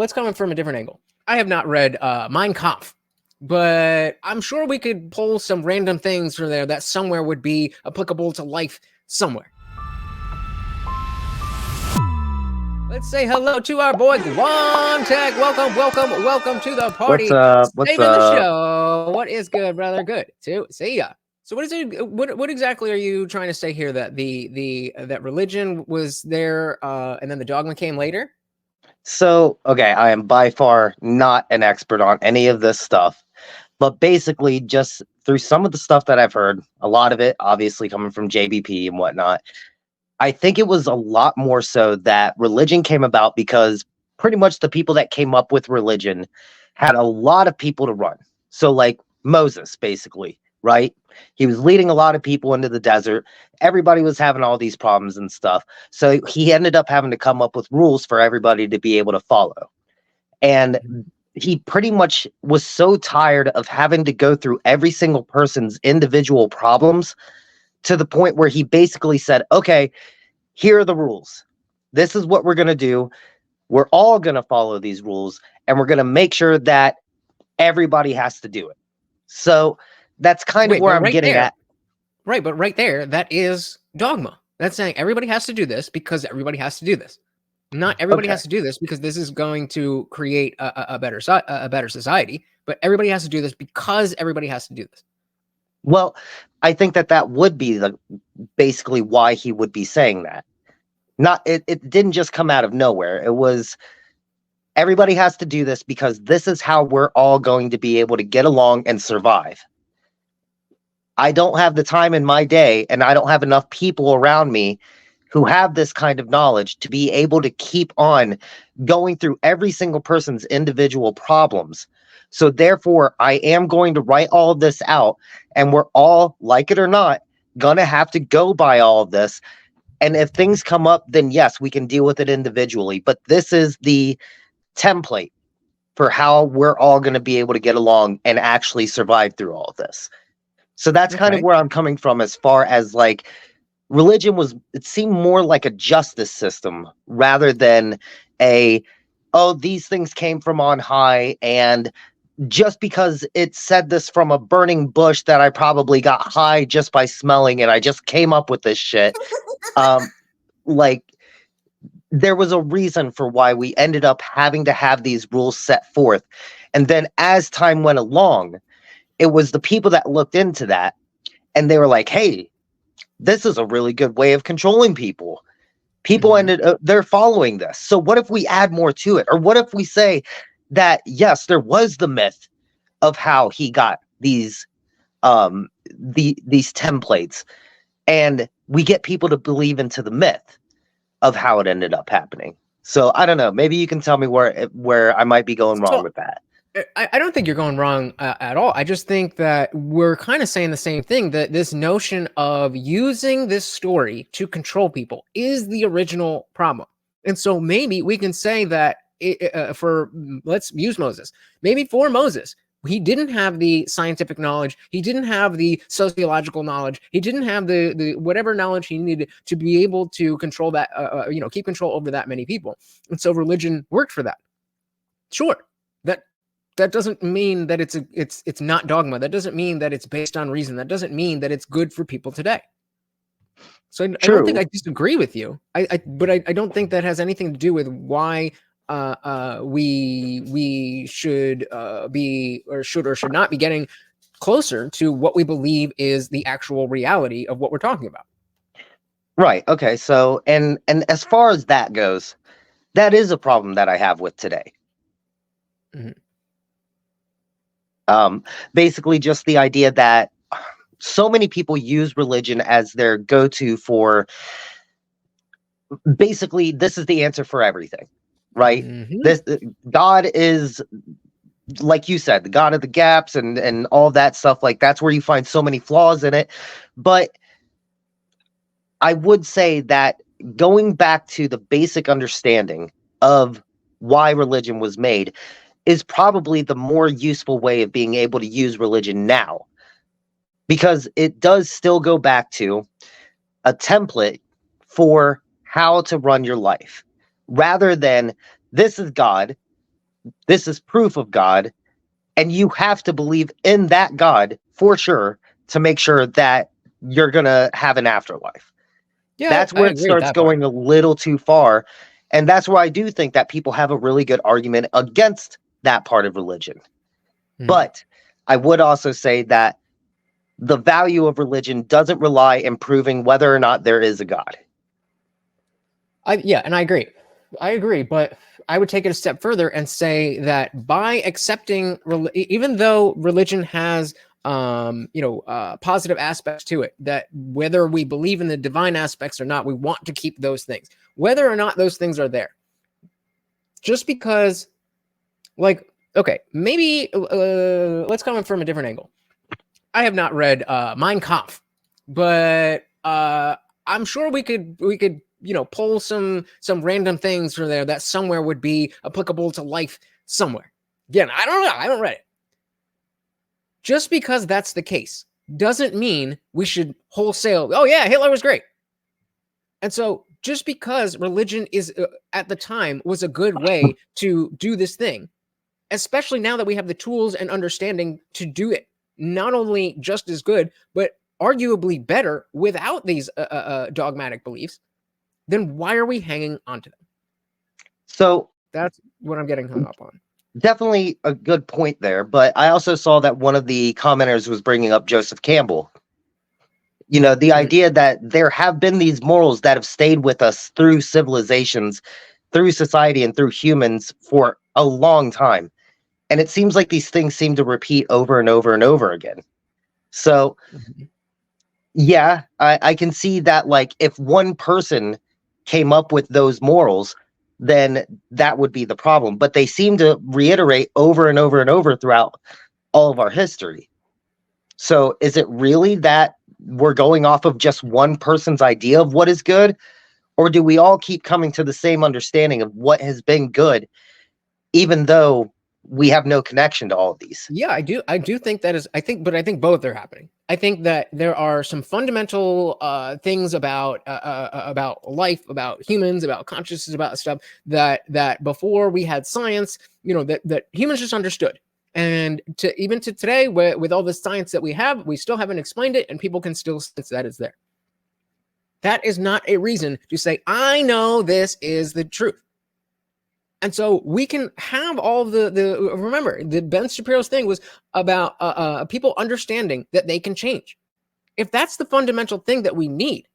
let's come from a different angle. I have not read Mein Kampf, but I'm sure we could pull some random things from there that somewhere would be applicable to life somewhere. Let's say hello to our boy Guamtek. Welcome to the party. What's Saving up? the show. What is good, brother? Good to see ya. So what is it? What exactly are you trying to say here? That that religion was there, and then the dogma came later? So, okay, I am by far not an expert on any of this stuff, but basically just through some of the stuff that I've heard, a lot of it obviously coming from JBP and whatnot, I think it was a lot more so that religion came about because pretty much the people that came up with religion had a lot of people to run. So like Moses, basically, right? He was leading a lot of people into the desert. Everybody was having all these problems and stuff. So he ended up having to come up with rules for everybody to be able to follow. And he pretty much was so tired of having to go through every single person's individual problems to the point where he basically said, okay, here are the rules. This is what we're going to do. We're all going to follow these rules, and we're going to make sure that everybody has to do it. So that's kind of where I'm getting at. Right, but right there, that is dogma. That's saying everybody has to do this because everybody has to do this. Not everybody has to do this because this is going to create a better society, but everybody has to do this because everybody has to do this. Well, I think that would be basically why he would be saying that. It didn't just come out of nowhere. It was everybody has to do this because this is how we're all going to be able to get along and survive. I don't have the time in my day, and I don't have enough people around me who have this kind of knowledge to be able to keep on going through every single person's individual problems. So therefore, I am going to write all of this out, and we're all, like it or not, gonna have to go by all of this. And if things come up, then yes, we can deal with it individually. But this is the template for how we're all going to be able to get along and actually survive through all of this. So that's kind of where I'm coming from as far as like religion it seemed more like a justice system rather than these things came from on high, and just because it said this from a burning bush that I probably got high just by smelling and I just came up with this shit. Like there was a reason for why we ended up having to have these rules set forth. And then as time went along, it was the people that looked into that and they were like, hey, this is a really good way of controlling people. People they're following this. So what if we add more to it? Or what if we say that, yes, there was the myth of how he got these templates, and we get people to believe into the myth of how it ended up happening. So I don't know. Maybe you can tell me where I might be going wrong with that. I don't think you're going wrong at all. I just think that we're kind of saying the same thing, that this notion of using this story to control people is the original problem. And so maybe we can say that let's use Moses. Maybe for Moses, he didn't have the scientific knowledge. He didn't have the sociological knowledge. He didn't have the whatever knowledge he needed to be able to control that, keep control over that many people. And so religion worked for that. Sure. That doesn't mean that it's not dogma. That doesn't mean that it's based on reason. That doesn't mean that it's good for people today. So I don't think I disagree with you. But I don't think that has anything to do with why we should be or should not be getting closer to what we believe is the actual reality of what we're talking about. Right. Okay. So and as far as that goes, that is a problem that I have with today. Mm-hmm. Basically just the idea that so many people use religion as their go-to for basically this is the answer for everything, right? This God is, like you said, the God of the gaps and all that stuff. Like that's where you find so many flaws in it. But I would say that going back to the basic understanding of why religion was made is probably the more useful way of being able to use religion now, because it does still go back to a template for how to run your life rather than this is God, this is proof of God, and you have to believe in that God for sure to make sure that you're gonna have an afterlife. Yeah, That's I where it agree with starts that part. going a little too far. And that's where I do think that people have a really good argument against that part of religion. But I would also say that the value of religion doesn't rely in proving whether or not there is a God. Yeah, and I agree. I agree, but I would take it a step further and say that by accepting, even though religion has, positive aspects to it, that whether we believe in the divine aspects or not, we want to keep those things, whether or not those things are there. Just because, like, okay, maybe let's come from a different angle. I have not read Mein Kampf, but I'm sure we could pull some random things from there that somewhere would be applicable to life somewhere. Again, I don't know. I haven't read it. Just because that's the case doesn't mean we should wholesale. Oh yeah, Hitler was great. And so just because religion is at the time was a good way to do this thing, especially now that we have the tools and understanding to do it, not only just as good, but arguably better without these dogmatic beliefs, then why are we hanging on to them? So that's what I'm getting hung up on. Definitely a good point there. But I also saw that one of the commenters was bringing up Joseph Campbell. The idea that there have been these morals that have stayed with us through civilizations, through society, and through humans for a long time. And it seems like these things seem to repeat over and over and over again. So, yeah, I can see that, like, if one person came up with those morals, then that would be the problem. But they seem to reiterate over and over and over throughout all of our history. So is it really that we're going off of just one person's idea of what is good? Or do we all keep coming to the same understanding of what has been good, even though we have no connection to all of these? Yeah, I do. I do think that is, I think both are happening. I think that there are some fundamental things about life, about humans, about consciousness, about stuff that before we had science, that humans just understood. And even to today, with all the science that we have, we still haven't explained it, and people can still sense that it's there. That is not a reason to say, I know this is the truth. And so we can have all remember, the Ben Shapiro's thing was about people understanding that they can change. If that's the fundamental thing that we need,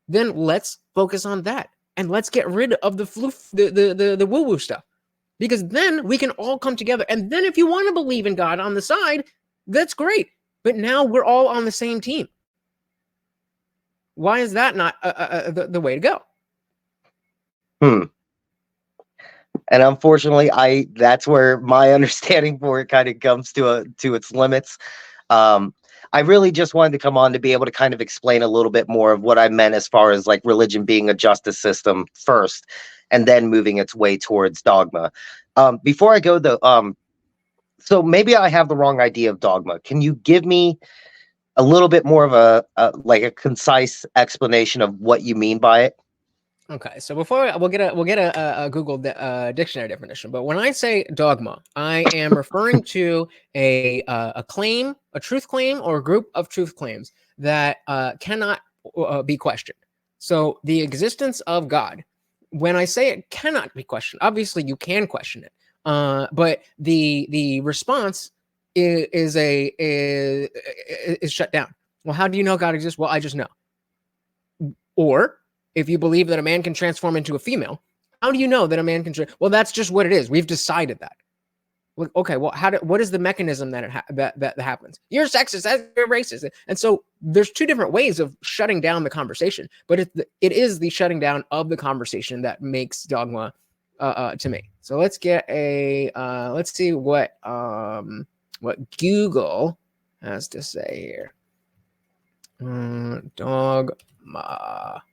then let's focus on that. And let's get rid of the woo-woo stuff. Because then we can all come together. And then if you want to believe in God on the side, that's great. But now we're all on the same team. Why is that not the way to go? And unfortunately, that's where my understanding for it kind of comes to its limits. I really just wanted to come on to be able to kind of explain a little bit more of what I meant as far as like religion being a justice system first, and then moving its way towards dogma. Before I go though, so maybe I have the wrong idea of dogma. Can you give me a little bit more of a concise explanation of what you mean by it? Okay, so before we'll get a Google dictionary definition, but when I say dogma, I am referring to a claim, a truth claim, or a group of truth claims that cannot be questioned. So the existence of God, when I say it cannot be questioned, obviously you can question it, but the response is shut down. Well, how do you know God exists? Well, I just know. Or if you believe that a man can transform into a female, how do you know that a man can? Well, that's just what it is. We've decided that. Okay, well, what is the mechanism that that happens? You're sexist, you're racist, and so there's two different ways of shutting down the conversation. But it is the shutting down of the conversation that makes dogma to me. So let's get let's see what Google has to say here. Dogma.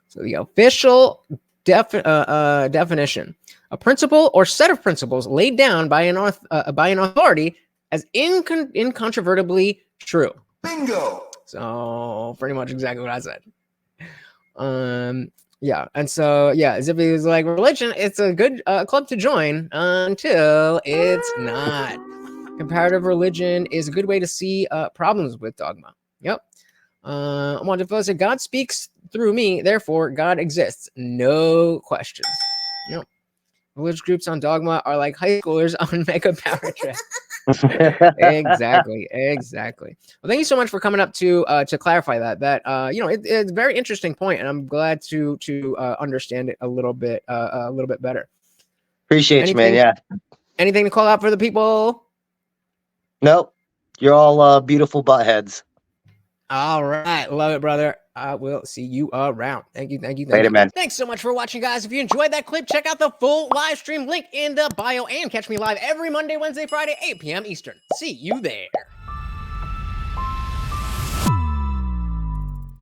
So the official definition: a principle or set of principles laid down by an authority as incontrovertibly true. Bingo. So pretty much exactly what I said. Yeah, and so yeah, as if he was like, religion, it's a good club to join until it's not. Comparative religion is a good way to see problems with dogma. Yep. Wonderful said, God speaks through me, therefore God exists. No questions. Yep. Religious groups on dogma are like high schoolers on mega power trip. Exactly. Well, thank you so much for coming up to clarify that it's a very interesting point, and I'm glad to understand it a little bit better. Appreciate you, man. Yeah. Anything to call out for the people? Nope. You're all beautiful buttheads. All right, love it, brother. I will see you around. Thank you. Later, man. Thanks so much for watching, guys. If you enjoyed that clip, check out the full live stream link in the bio, and catch me live every Monday, Wednesday, Friday, 8 p.m. Eastern. See you there.